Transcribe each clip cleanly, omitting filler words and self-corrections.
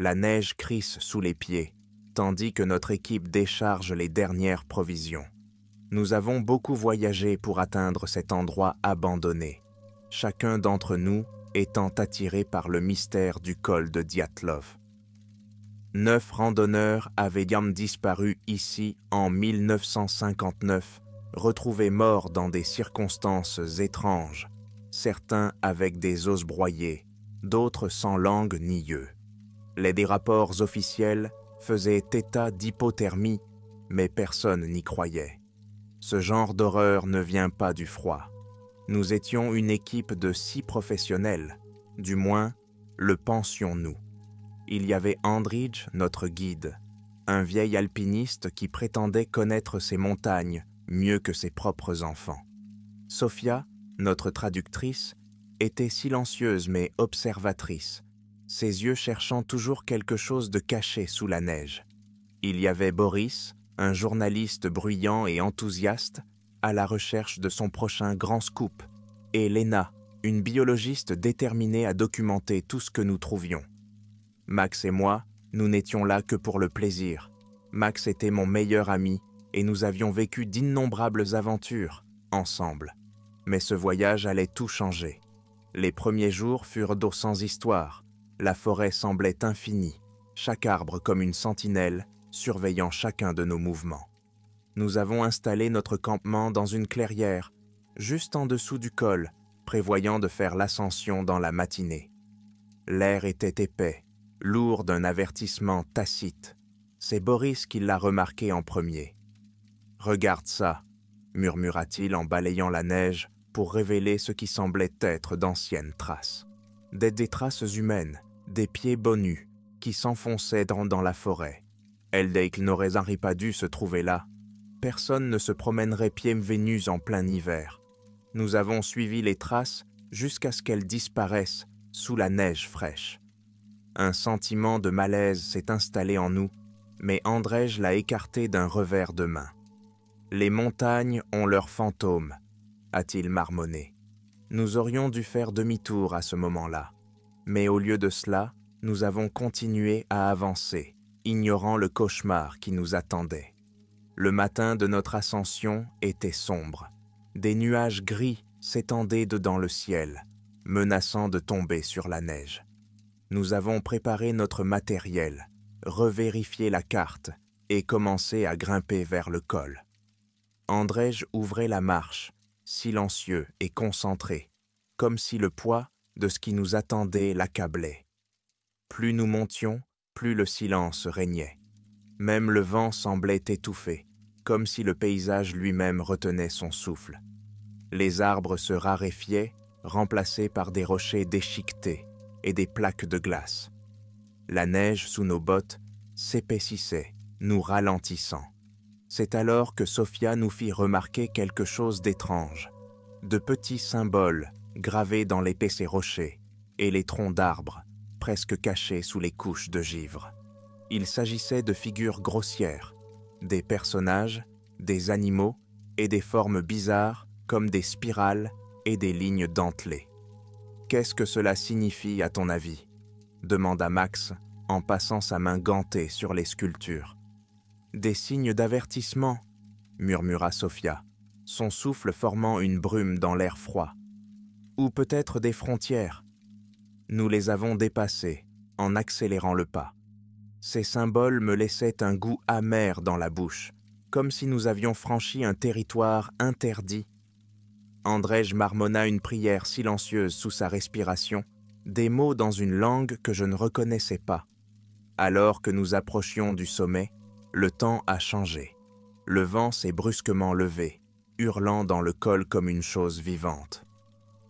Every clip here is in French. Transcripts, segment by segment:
La neige crisse sous les pieds, tandis que notre équipe décharge les dernières provisions. Nous avons beaucoup voyagé pour atteindre cet endroit abandonné, chacun d'entre nous étant attiré par le mystère du col de Dyatlov. 9 randonneurs avaient disparu ici en 1959, retrouvés morts dans des circonstances étranges, certains avec des os broyés, d'autres sans langue ni yeux. Les rapports officiels faisaient état d'hypothermie, mais personne n'y croyait. Ce genre d'horreur ne vient pas du froid. Nous étions une équipe de 6 professionnels, du moins le pensions-nous. Il y avait Andrij, notre guide, un vieil alpiniste qui prétendait connaître ces montagnes mieux que ses propres enfants. Sofia, notre traductrice, était silencieuse mais observatrice, ses yeux cherchant toujours quelque chose de caché sous la neige. Il y avait Boris, un journaliste bruyant et enthousiaste, à la recherche de son prochain grand scoop, et Lena, une biologiste déterminée à documenter tout ce que nous trouvions. Max et moi, nous n'étions là que pour le plaisir. Max était mon meilleur ami et nous avions vécu d'innombrables aventures ensemble. Mais ce voyage allait tout changer. Les premiers jours furent d'eau sans histoire. La forêt semblait infinie, chaque arbre comme une sentinelle, surveillant chacun de nos mouvements. Nous avons installé notre campement dans une clairière, juste en dessous du col, prévoyant de faire l'ascension dans la matinée. L'air était épais, lourd d'un avertissement tacite. C'est Boris qui l'a remarqué en premier. « Regarde ça », murmura-t-il en balayant la neige pour révéler ce qui semblait être d'anciennes traces. Des traces humaines, des pieds bonnus, qui s'enfonçaient dans la forêt. Eldek n'aurait pas dû se trouver là. Personne ne se promènerait pieds nus en plein hiver. Nous avons suivi les traces jusqu'à ce qu'elles disparaissent sous la neige fraîche. Un sentiment de malaise s'est installé en nous, mais Andrej l'a écarté d'un revers de main. « Les montagnes ont leurs fantômes », a-t-il marmonné. Nous aurions dû faire demi-tour à ce moment-là, mais au lieu de cela, nous avons continué à avancer, ignorant le cauchemar qui nous attendait. Le matin de notre ascension était sombre. Des nuages gris s'étendaient dans le ciel, menaçant de tomber sur la neige. Nous avons préparé notre matériel, revérifié la carte et commencé à grimper vers le col. Andrej ouvrait la marche, silencieux et concentré, comme si le poids de ce qui nous attendait l'accablait. Plus nous montions, plus le silence régnait. Même le vent semblait étouffé, comme si le paysage lui-même retenait son souffle. Les arbres se raréfiaient, remplacés par des rochers déchiquetés et des plaques de glace. La neige sous nos bottes s'épaississait, nous ralentissant. C'est alors que Sofia nous fit remarquer quelque chose d'étrange. De petits symboles gravés dans l'épaissé rochers et les troncs d'arbres, presque cachés sous les couches de givre. Il s'agissait de figures grossières, des personnages, des animaux et des formes bizarres comme des spirales et des lignes dentelées. « Qu'est-ce que cela signifie à ton avis ?» demanda Max en passant sa main gantée sur les sculptures. « Des signes d'avertissement » murmura Sofia, son souffle formant une brume dans l'air froid. « Ou peut-être des frontières. » Nous les avons dépassées en accélérant le pas. Ces symboles me laissaient un goût amer dans la bouche, comme si nous avions franchi un territoire interdit. Andrej marmonna une prière silencieuse sous sa respiration, des mots dans une langue que je ne reconnaissais pas. Alors que nous approchions du sommet, le temps a changé. Le vent s'est brusquement levé, hurlant dans le col comme une chose vivante.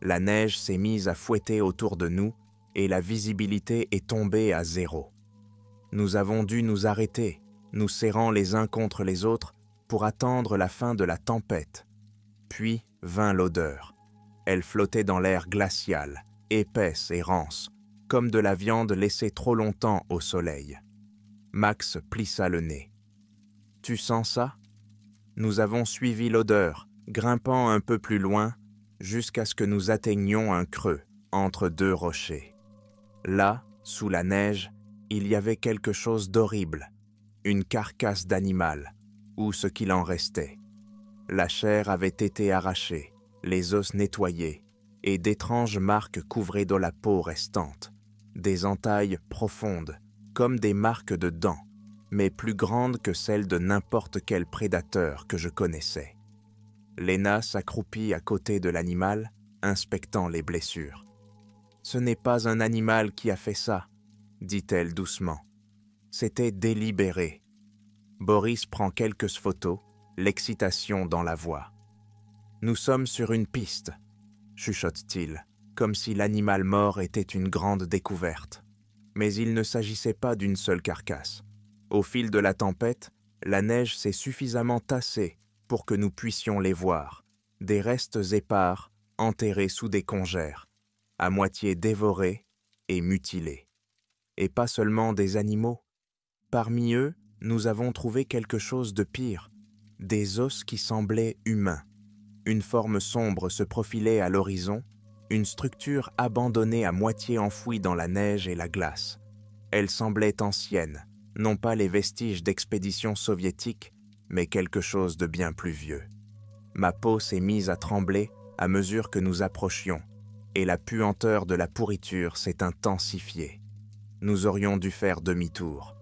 La neige s'est mise à fouetter autour de nous et la visibilité est tombée à zéro. Nous avons dû nous arrêter, nous serrant les uns contre les autres pour attendre la fin de la tempête. Puis vint l'odeur. Elle flottait dans l'air glacial, épaisse et rance, comme de la viande laissée trop longtemps au soleil. Max plissa le nez. « Tu sens ça ?» Nous avons suivi l'odeur, grimpant un peu plus loin, jusqu'à ce que nous atteignions un creux entre deux rochers. Là, sous la neige, il y avait quelque chose d'horrible, une carcasse d'animal, ou ce qu'il en restait. La chair avait été arrachée, les os nettoyés, et d'étranges marques couvraient de la peau restante, des entailles profondes, comme des marques de dents, mais plus grandes que celles de n'importe quel prédateur que je connaissais. Lena s'accroupit à côté de l'animal, inspectant les blessures. « Ce n'est pas un animal qui a fait ça, » dit-elle doucement. « C'était délibéré. » Boris prend quelques photos, l'excitation dans la voix. « Nous sommes sur une piste, » chuchote-t-il, comme si l'animal mort était une grande découverte. Mais il ne s'agissait pas d'une seule carcasse. Au fil de la tempête, la neige s'est suffisamment tassée pour que nous puissions les voir, des restes épars enterrés sous des congères, à moitié dévorés et mutilés. Et pas seulement des animaux. Parmi eux, nous avons trouvé quelque chose de pire, des os qui semblaient humains. Une forme sombre se profilait à l'horizon, une structure abandonnée à moitié enfouie dans la neige et la glace. Elle semblait ancienne, non pas les vestiges d'expéditions soviétiques, mais quelque chose de bien plus vieux. Ma peau s'est mise à trembler à mesure que nous approchions, et la puanteur de la pourriture s'est intensifiée. Nous aurions dû faire demi-tour.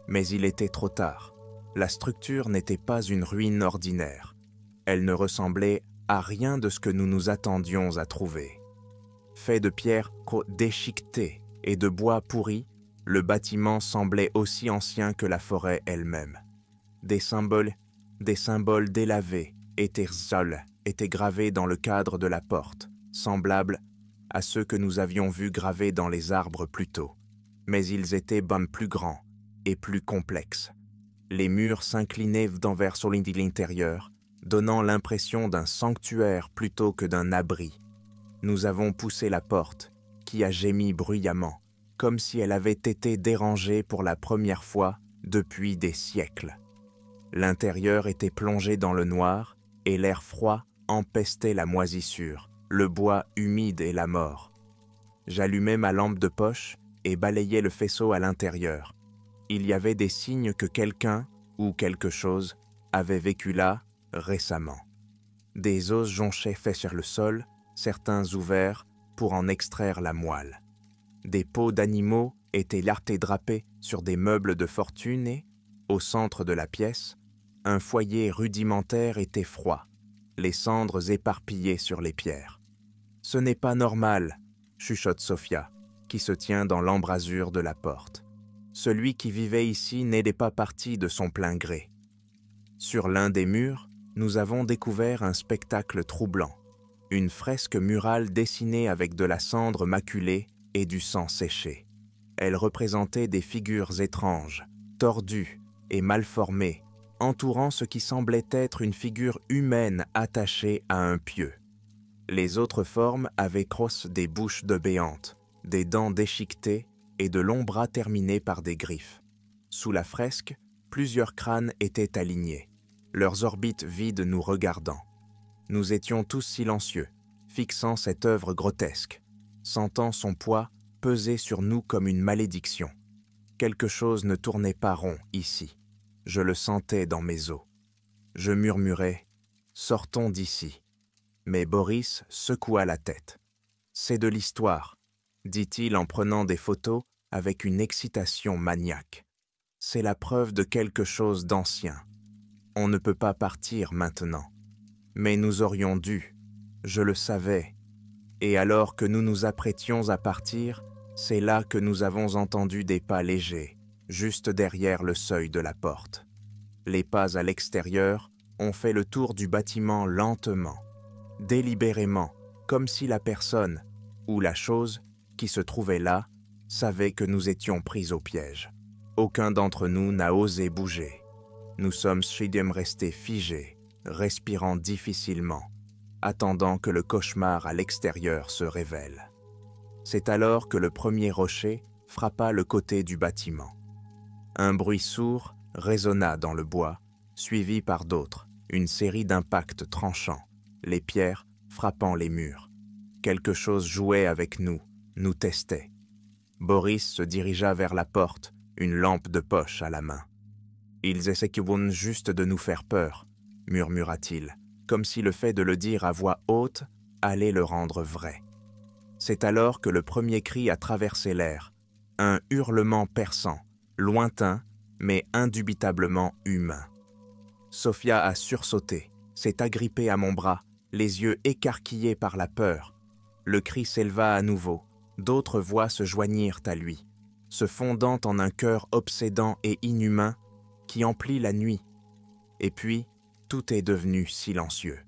Mais il était trop tard. La structure n'était pas une ruine ordinaire. Elle ne ressemblait à rien de ce que nous nous attendions à trouver. Fait de pierres déchiquetées et de bois pourris, le bâtiment semblait aussi ancien que la forêt elle-même. Des symboles délavés étaient gravés dans le cadre de la porte, semblables à ceux que nous avions vus gravés dans les arbres plus tôt. Mais ils étaient bien plus grands et plus complexes. Les murs s'inclinaient vers l'intérieur, donnant l'impression d'un sanctuaire plutôt que d'un abri. Nous avons poussé la porte, qui a gémi bruyamment, comme si elle avait été dérangée pour la première fois depuis des siècles. L'intérieur était plongé dans le noir et l'air froid empestait la moisissure, le bois humide et la mort. J'allumai ma lampe de poche et balayai le faisceau à l'intérieur. Il y avait des signes que quelqu'un ou quelque chose avait vécu là récemment. Des os jonchaient faits sur le sol, certains ouverts pour en extraire la moelle. Des peaux d'animaux étaient lartés drapés sur des meubles de fortune et, au centre de la pièce, un foyer rudimentaire était froid, les cendres éparpillées sur les pierres. « Ce n'est pas normal », chuchote Sophia, qui se tient dans l'embrasure de la porte. Celui qui vivait ici n'était pas parti de son plein gré. Sur l'un des murs, nous avons découvert un spectacle troublant, une fresque murale dessinée avec de la cendre maculée et du sang séché. Elle représentait des figures étranges, tordues et mal formées, entourant ce qui semblait être une figure humaine attachée à un pieu. Les autres formes avaient des bouches de béantes, des dents déchiquetées et de longs bras terminés par des griffes. Sous la fresque, plusieurs crânes étaient alignés, leurs orbites vides nous regardant. Nous étions tous silencieux, fixant cette œuvre grotesque, sentant son poids peser sur nous comme une malédiction. Quelque chose ne tournait pas rond ici. Je le sentais dans mes os. Je murmurais « Sortons d'ici ». Mais Boris secoua la tête. « C'est de l'histoire », dit-il en prenant des photos avec une excitation maniaque. « C'est la preuve de quelque chose d'ancien. On ne peut pas partir maintenant. Mais nous aurions dû. Je le savais. Et alors que nous nous apprêtions à partir, c'est là que nous avons entendu des pas légers, juste derrière le seuil de la porte. Les pas à l'extérieur ont fait le tour du bâtiment lentement, délibérément, comme si la personne, ou la chose, qui se trouvait là, savait que nous étions pris au piège. Aucun d'entre nous n'a osé bouger. Nous sommes restés figés, respirant difficilement, attendant que le cauchemar à l'extérieur se révèle. C'est alors que le premier rocher frappa le côté du bâtiment. Un bruit sourd résonna dans le bois, suivi par d'autres, une série d'impacts tranchants, les pierres frappant les murs. Quelque chose jouait avec nous, nous testait. Boris se dirigea vers la porte, une lampe de poche à la main. « Ils essaient juste de nous faire peur », murmura-t-il, comme si le fait de le dire à voix haute allait le rendre vrai. C'est alors que le premier cri a traversé l'air, un hurlement perçant, lointain, mais indubitablement humain. Sophia a sursauté, s'est agrippée à mon bras, les yeux écarquillés par la peur. Le cri s'éleva à nouveau, d'autres voix se joignirent à lui, se fondant en un chœur obsédant et inhumain qui emplit la nuit. Et puis, tout est devenu silencieux.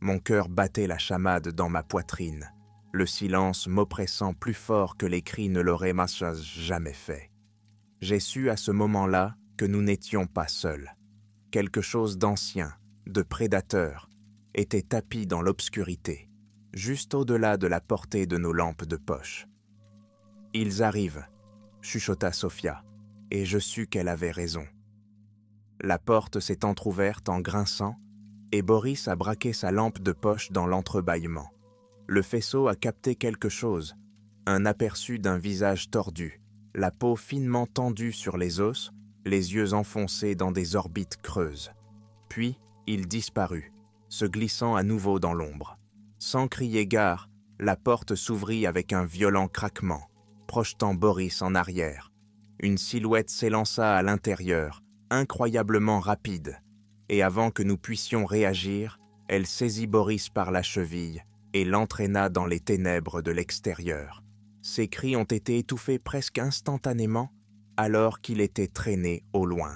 Mon cœur battait la chamade dans ma poitrine, le silence m'oppressant plus fort que les cris ne l'auraient jamais fait. J'ai su à ce moment-là que nous n'étions pas seuls. Quelque chose d'ancien, de prédateur, était tapi dans l'obscurité, juste au-delà de la portée de nos lampes de poche. « Ils arrivent », chuchota Sophia, et je sus qu'elle avait raison. La porte s'est entr'ouverte en grinçant, et Boris a braqué sa lampe de poche dans l'entrebâillement. Le faisceau a capté quelque chose, un aperçu d'un visage tordu, la peau finement tendue sur les os, les yeux enfoncés dans des orbites creuses. Puis, il disparut, se glissant à nouveau dans l'ombre. Sans crier gare, la porte s'ouvrit avec un violent craquement, projetant Boris en arrière. Une silhouette s'élança à l'intérieur, incroyablement rapide, et avant que nous puissions réagir, elle saisit Boris par la cheville et l'entraîna dans les ténèbres de l'extérieur. Ses cris ont été étouffés presque instantanément, alors qu'il était traîné au loin.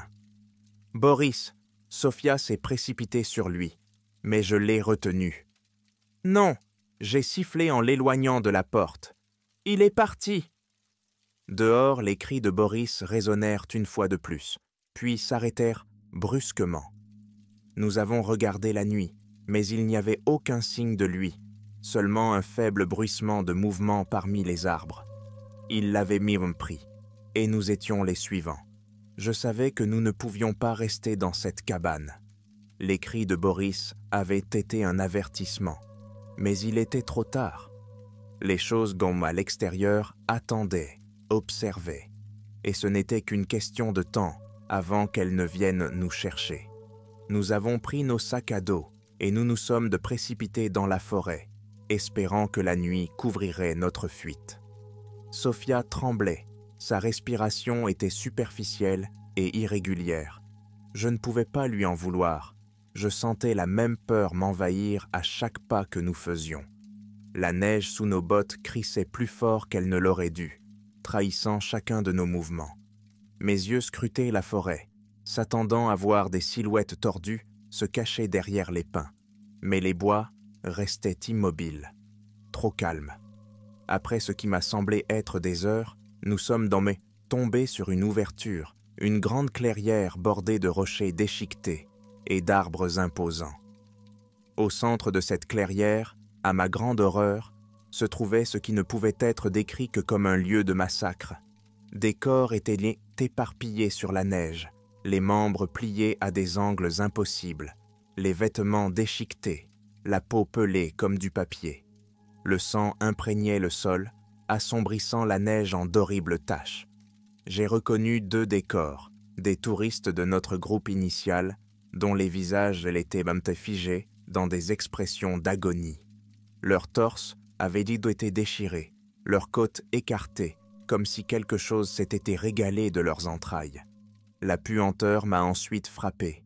« Boris !» Sophia s'est précipitée sur lui, mais je l'ai retenu. « Non !» J'ai sifflé en l'éloignant de la porte. « Il est parti !» Dehors, les cris de Boris résonnèrent une fois de plus, puis s'arrêtèrent brusquement. Nous avons regardé la nuit, mais il n'y avait aucun signe de lui, seulement un faible bruissement de mouvement parmi les arbres. Il l'avait pris, et nous étions les suivants. Je savais que nous ne pouvions pas rester dans cette cabane. Les cris de Boris avaient été un avertissement, mais il était trop tard. Les choses comme à l'extérieur attendaient, observaient, et ce n'était qu'une question de temps avant qu'elles ne viennent nous chercher. Nous avons pris nos sacs à dos et nous nous sommes précipités dans la forêt, espérant que la nuit couvrirait notre fuite. Sophia tremblait, sa respiration était superficielle et irrégulière. Je ne pouvais pas lui en vouloir. Je sentais la même peur m'envahir à chaque pas que nous faisions. La neige sous nos bottes crissait plus fort qu'elle ne l'aurait dû, trahissant chacun de nos mouvements. Mes yeux scrutaient la forêt, s'attendant à voir des silhouettes tordues se cacher derrière les pins. Mais les bois restaient immobiles, trop calmes. Après ce qui m'a semblé être des heures, nous sommes tombés sur une ouverture, une grande clairière bordée de rochers déchiquetés et d'arbres imposants. Au centre de cette clairière, à ma grande horreur, se trouvait ce qui ne pouvait être décrit que comme un lieu de massacre. Des corps étaient éparpillés sur la neige, les membres pliés à des angles impossibles, les vêtements déchiquetés, la peau pelée comme du papier. Le sang imprégnait le sol, assombrissant la neige en d'horribles taches. J'ai reconnu 2 des corps, des touristes de notre groupe initial, dont les visages étaient figés dans des expressions d'agonie. Leurs torses avaient été déchirés, leurs côtes écartées, comme si quelque chose s'était régalé de leurs entrailles. La puanteur m'a ensuite frappé.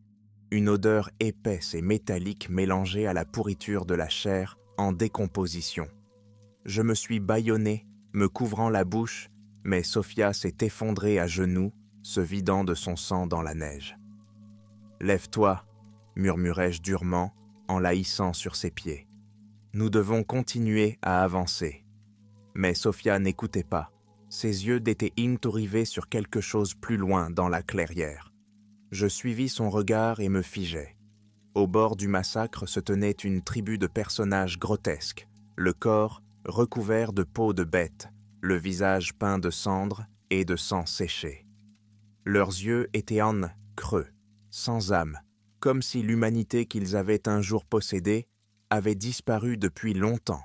Une odeur épaisse et métallique mélangée à la pourriture de la chair en décomposition. Je me suis bâillonné, me couvrant la bouche, mais Sophia s'est effondrée à genoux, se vidant de son sang dans la neige. « Lève-toi » murmurai-je durement en la hissant sur ses pieds. Nous devons continuer à avancer. Mais Sophia n'écoutait pas. Ses yeux étaient rivés sur quelque chose plus loin dans la clairière. Je suivis son regard et me figeai. Au bord du massacre se tenait une tribu de personnages grotesques, le corps recouvert de peau de bête, le visage peint de cendres et de sang séché. Leurs yeux étaient creux, sans âme, comme si l'humanité qu'ils avaient un jour possédée avait disparu depuis longtemps.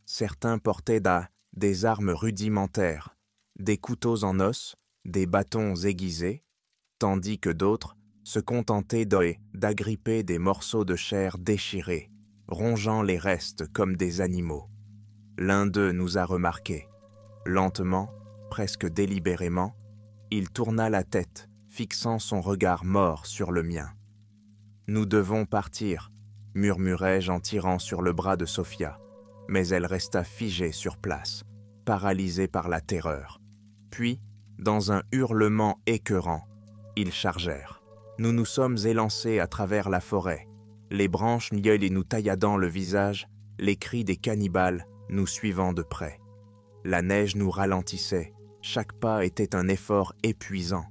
Certains portaient des armes rudimentaires, des couteaux en os, des bâtons aiguisés, tandis que d'autres se contentaient d'agripper des morceaux de chair déchirés, rongeant les restes comme des animaux. L'un d'eux nous a remarqués. Lentement, presque délibérément, il tourna la tête, fixant son regard mort sur le mien. « Nous devons partir », murmurai-je en tirant sur le bras de Sophia, mais elle resta figée sur place, paralysée par la terreur. Puis, dans un hurlement écœurant, ils chargèrent. Nous nous sommes élancés à travers la forêt, les branches niailes nous tailladant le visage, les cris des cannibales nous suivant de près. La neige nous ralentissait, chaque pas était un effort épuisant.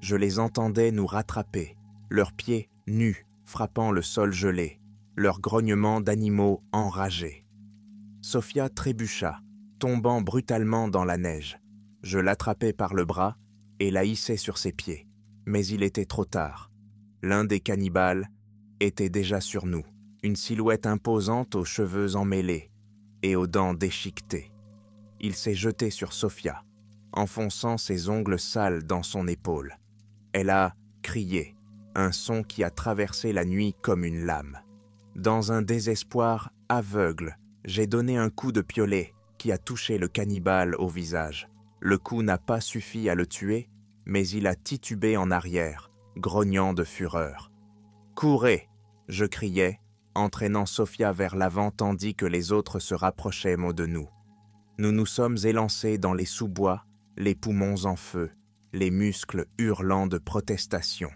Je les entendais nous rattraper, leurs pieds nus frappant le sol gelé, leurs grognements d'animaux enragés. Sophia trébucha, tombant brutalement dans la neige. Je l'attrapai par le bras et la hissai sur ses pieds. Mais il était trop tard. L'un des cannibales était déjà sur nous, une silhouette imposante aux cheveux emmêlés et aux dents déchiquetées. Il s'est jeté sur Sophia, enfonçant ses ongles sales dans son épaule. Elle a crié, un son qui a traversé la nuit comme une lame. Dans un désespoir aveugle, j'ai donné un coup de piolet qui a touché le cannibale au visage. Le coup n'a pas suffi à le tuer, mais il a titubé en arrière, grognant de fureur. « Courez !» je criai, entraînant Sophia vers l'avant tandis que les autres se rapprochaient de nous. Nous nous sommes élancés dans les sous-bois, les poumons en feu, les muscles hurlant de protestation.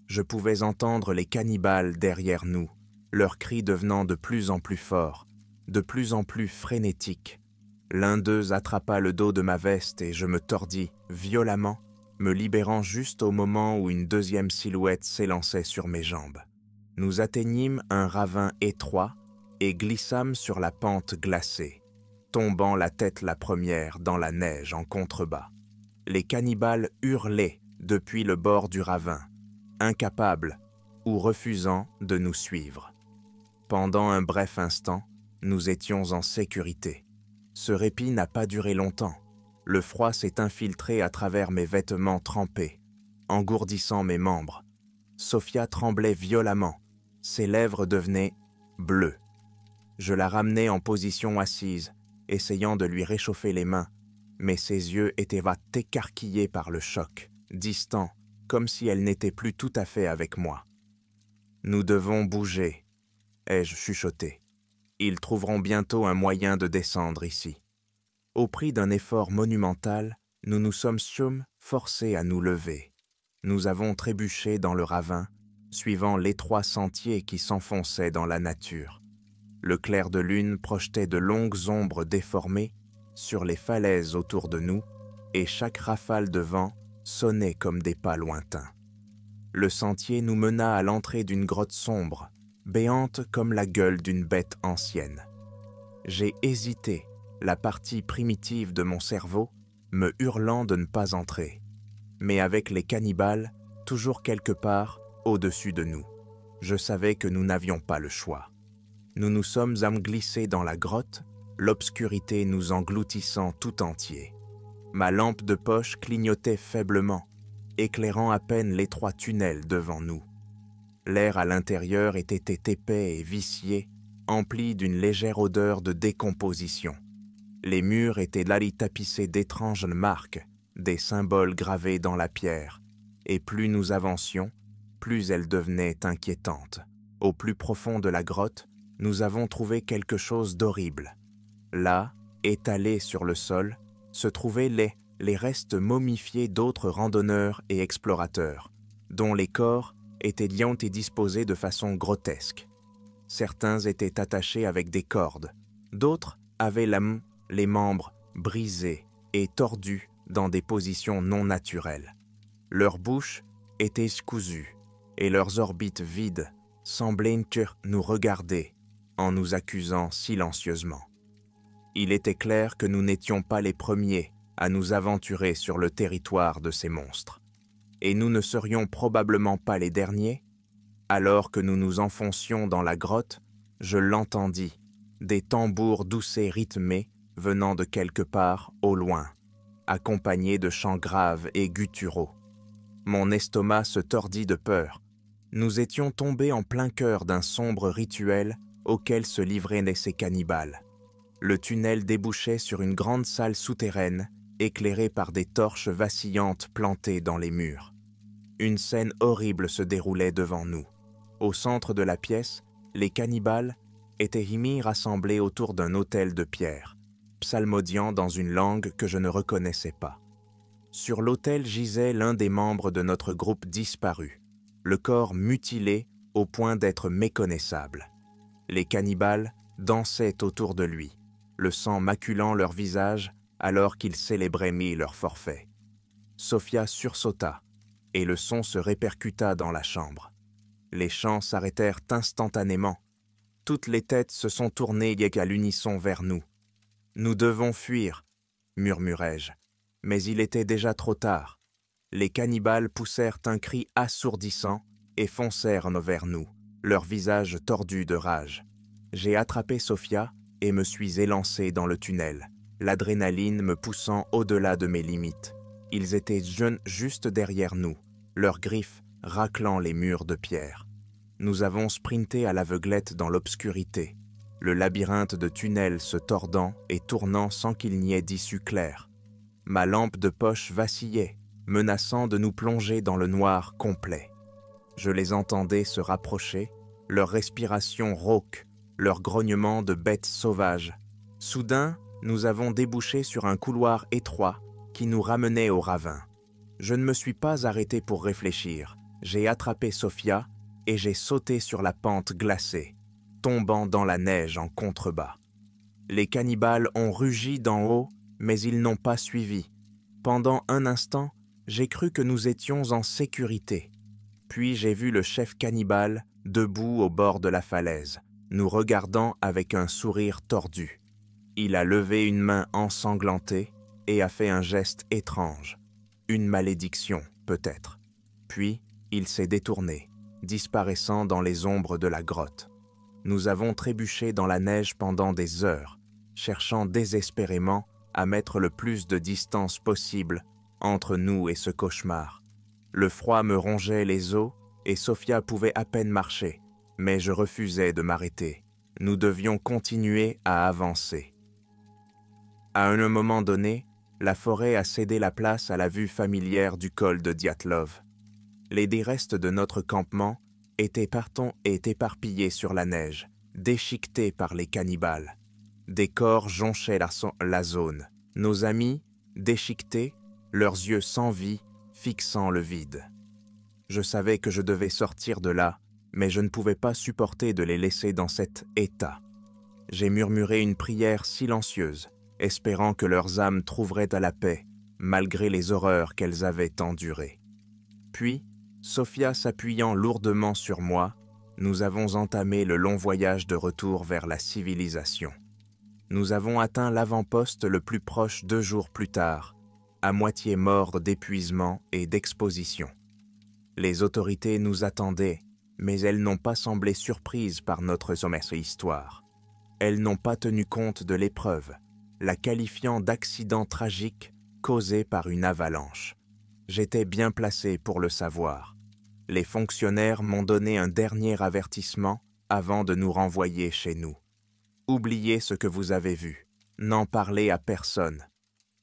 Je pouvais entendre les cannibales derrière nous, leurs cris devenant de plus en plus forts, de plus en plus frénétiques. L'un d'eux attrapa le dos de ma veste et je me tordis violemment, me libérant juste au moment où une deuxième silhouette s'élançait sur mes jambes. Nous atteignîmes un ravin étroit et glissâmes sur la pente glacée, tombant la tête la première dans la neige en contrebas. Les cannibales hurlaient depuis le bord du ravin, incapables ou refusant de nous suivre. Pendant un bref instant, nous étions en sécurité. Ce répit n'a pas duré longtemps. Le froid s'est infiltré à travers mes vêtements trempés, engourdissant mes membres. Sophia tremblait violemment. Ses lèvres devenaient bleues. Je la ramenai en position assise, essayant de lui réchauffer les mains, mais ses yeux étaient écarquillés par le choc, distants, comme si elle n'était plus tout à fait avec moi. « Nous devons bouger », ai-je chuchoté. « Ils trouveront bientôt un moyen de descendre ici. » Au prix d'un effort monumental, nous nous sommes forcés à nous lever. Nous avons trébuché dans le ravin, suivant l'étroit sentier qui s'enfonçait dans la nature. Le clair de lune projetait de longues ombres déformées sur les falaises autour de nous, et chaque rafale de vent sonnait comme des pas lointains. Le sentier nous mena à l'entrée d'une grotte sombre, béante comme la gueule d'une bête ancienne. J'ai hésité, la partie primitive de mon cerveau me hurlant de ne pas entrer, mais avec les cannibales toujours quelque part au-dessus de nous. Je savais que nous n'avions pas le choix. Nous nous sommes glissés dans la grotte, l'obscurité nous engloutissant tout entier. Ma lampe de poche clignotait faiblement, éclairant à peine l'étroit tunnel devant nous. L'air à l'intérieur était épais et vicié, empli d'une légère odeur de décomposition. Les murs étaient tapissés d'étranges marques, des symboles gravés dans la pierre, et plus nous avancions, plus elle devenait inquiétante. Au plus profond de la grotte, nous avons trouvé quelque chose d'horrible. Là, étalés sur le sol, se trouvaient les restes momifiés d'autres randonneurs et explorateurs, dont les corps étaient liants et disposés de façon grotesque. Certains étaient attachés avec des cordes, d'autres avaient les membres brisés et tordus dans des positions non naturelles. Leurs bouches étaient cousues et leurs orbites vides semblaient nous regarder en nous accusant silencieusement. Il était clair que nous n'étions pas les premiers à nous aventurer sur le territoire de ces monstres, et nous ne serions probablement pas les derniers. Alors que nous nous enfoncions dans la grotte, je l'entendis, des tambours douces rythmés venant de quelque part au loin. accompagnés de chants graves et gutturaux. Mon estomac se tordit de peur. Nous étions tombés en plein cœur d'un sombre rituel auquel se livraient ces cannibales. Le tunnel débouchait sur une grande salle souterraine, éclairée par des torches vacillantes plantées dans les murs. Une scène horrible se déroulait devant nous. Au centre de la pièce, les cannibales étaient mis rassemblés autour d'un autel de pierre, psalmodiant dans une langue que je ne reconnaissais pas. Sur l'autel gisait l'un des membres de notre groupe disparu, le corps mutilé au point d'être méconnaissable. Les cannibales dansaient autour de lui, le sang maculant leur visage alors qu'ils célébraient leur forfait. Sophia sursauta, et le son se répercuta dans la chambre. Les chants s'arrêtèrent instantanément. Toutes les têtes se sont tournées à l'unisson vers nous. « Nous devons fuir », murmurai-je, mais il était déjà trop tard. Les cannibales poussèrent un cri assourdissant et foncèrent vers nous, leurs visages tordus de rage. J'ai attrapé Sophia et me suis élancé dans le tunnel, l'adrénaline me poussant au-delà de mes limites. Ils étaient juste derrière nous, leurs griffes raclant les murs de pierre. Nous avons sprinté à l'aveuglette dans l'obscurité, le labyrinthe de tunnels se tordant et tournant sans qu'il n'y ait d'issue claire. Ma lampe de poche vacillait, menaçant de nous plonger dans le noir complet. Je les entendais se rapprocher, leur respiration rauque, leur grognement de bêtes sauvages. Soudain, nous avons débouché sur un couloir étroit qui nous ramenait au ravin. Je ne me suis pas arrêté pour réfléchir. J'ai attrapé Sophia et j'ai sauté sur la pente glacée, tombant dans la neige en contrebas. Les cannibales ont rugi d'en haut, mais ils n'ont pas suivi. Pendant un instant, j'ai cru que nous étions en sécurité. Puis j'ai vu le chef cannibale debout au bord de la falaise, nous regardant avec un sourire tordu. Il a levé une main ensanglantée et a fait un geste étrange. Une malédiction, peut-être. Puis, il s'est détourné, disparaissant dans les ombres de la grotte. Nous avons trébuché dans la neige pendant des heures, cherchant désespérément à mettre le plus de distance possible entre nous et ce cauchemar. Le froid me rongeait les os et Sophia pouvait à peine marcher, mais je refusais de m'arrêter. Nous devions continuer à avancer. À un moment donné, la forêt a cédé la place à la vue familière du col de Dyatlov. Les restes de notre campement étaient partants et éparpillés sur la neige, déchiquetés par les cannibales. Des corps jonchaient la zone. Nos amis, déchiquetés, leurs yeux sans vie, fixant le vide. Je savais que je devais sortir de là, mais je ne pouvais pas supporter de les laisser dans cet état. J'ai murmuré une prière silencieuse, espérant que leurs âmes trouveraient à la paix, malgré les horreurs qu'elles avaient endurées. Puis, Sophia s'appuyant lourdement sur moi, nous avons entamé le long voyage de retour vers la civilisation. Nous avons atteint l'avant-poste le plus proche 2 jours plus tard, à moitié morts d'épuisement et d'exposition. Les autorités nous attendaient, mais elles n'ont pas semblé surprises par notre histoire. Elles n'ont pas tenu compte de l'épreuve, la qualifiant d'accident tragique causé par une avalanche. J'étais bien placé pour le savoir. Les fonctionnaires m'ont donné un dernier avertissement avant de nous renvoyer chez nous. Oubliez ce que vous avez vu, n'en parlez à personne.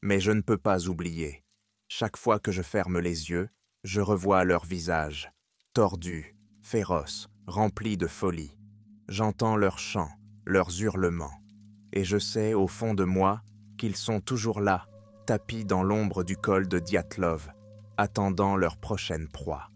Mais je ne peux pas oublier. Chaque fois que je ferme les yeux, je revois leurs visages, tordus, féroces, remplis de folie. J'entends leurs chants, leurs hurlements, et je sais au fond de moi qu'ils sont toujours là, tapis dans l'ombre du col de Dyatlov, attendant leur prochaine proie.